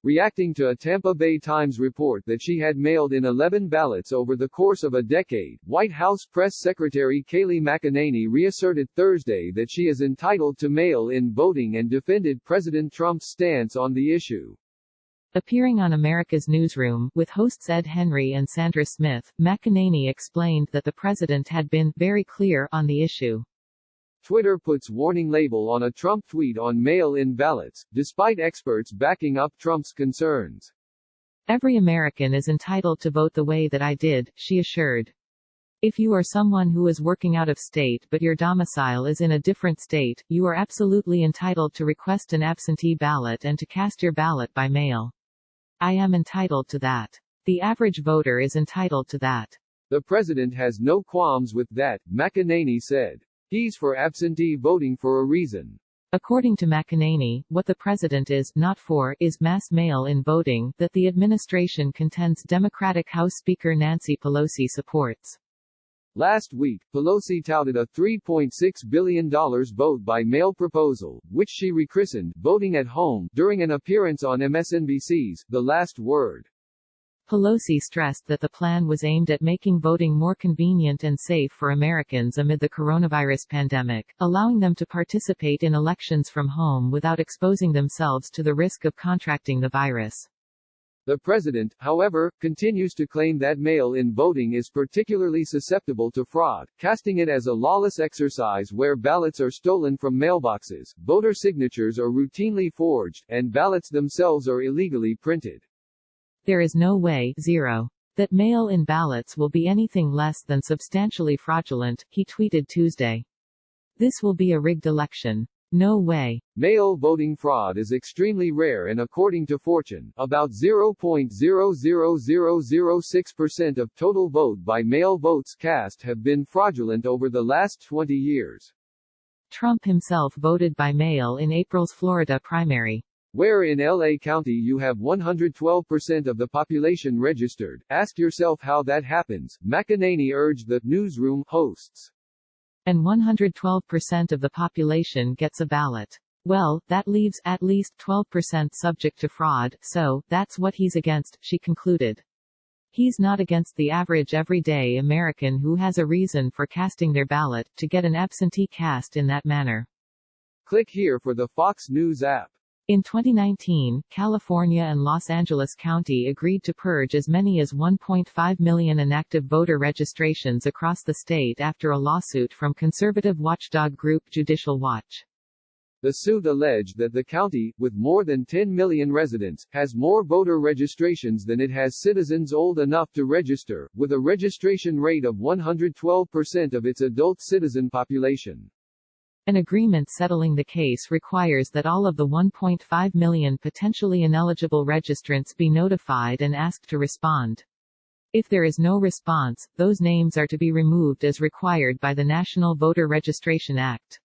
Reacting to a Tampa Bay Times report that she had mailed in 11 ballots over the course of a decade, White House Press Secretary Kayleigh McEnany reasserted Thursday that she is entitled to mail-in voting and defended President Trump's stance on the issue. Appearing on America's Newsroom, with hosts Ed Henry and Sandra Smith, McEnany explained that the president had been very clear on the issue. Twitter puts warning label on a Trump tweet on mail-in ballots, despite experts backing up Trump's concerns. Every American is entitled to vote the way that I did, she assured. If you are someone who is working out of state but your domicile is in a different state, you are absolutely entitled to request an absentee ballot and to cast your ballot by mail. I am entitled to that. The average voter is entitled to that. The president has no qualms with that, McEnany said. He's for absentee voting for a reason. According to McEnany, what the president is not for is mass mail-in voting that the administration contends Democratic House Speaker Nancy Pelosi supports. Last week, Pelosi touted a $3.6 billion vote-by-mail proposal, which she rechristened "Voting at Home," during an appearance on MSNBC's The Last Word. Pelosi stressed that the plan was aimed at making voting more convenient and safe for Americans amid the coronavirus pandemic, allowing them to participate in elections from home without exposing themselves to the risk of contracting the virus. The president, however, continues to claim that mail-in voting is particularly susceptible to fraud, casting it as a lawless exercise where ballots are stolen from mailboxes, voter signatures are routinely forged, and ballots themselves are illegally printed. There is no way, zero, that mail-in ballots will be anything less than substantially fraudulent, he tweeted Tuesday. This will be a rigged election. No way. Mail voting fraud is extremely rare and according to Fortune, about 0.00006% of total vote-by-mail votes cast have been fraudulent over the last 20 years. Trump himself voted by mail in April's Florida primary, where in LA County you have 112% of the population registered. Ask yourself how that happens, McEnany urged the Newsroom hosts. And 112% of the population gets a ballot. Well, that leaves at least 12% subject to fraud, so that's what he's against, she concluded. He's not against the average everyday American who has a reason for casting their ballot, to get an absentee cast in that manner. Click here for the Fox News app. In 2019, California and Los Angeles County agreed to purge as many as 1.5 million inactive voter registrations across the state after a lawsuit from conservative watchdog group Judicial Watch. The suit alleged that the county, with more than 10 million residents, has more voter registrations than it has citizens old enough to register, with a registration rate of 112% of its adult citizen population. An agreement settling the case requires that all of the 1.5 million potentially ineligible registrants be notified and asked to respond. If there is no response, those names are to be removed as required by the National Voter Registration Act.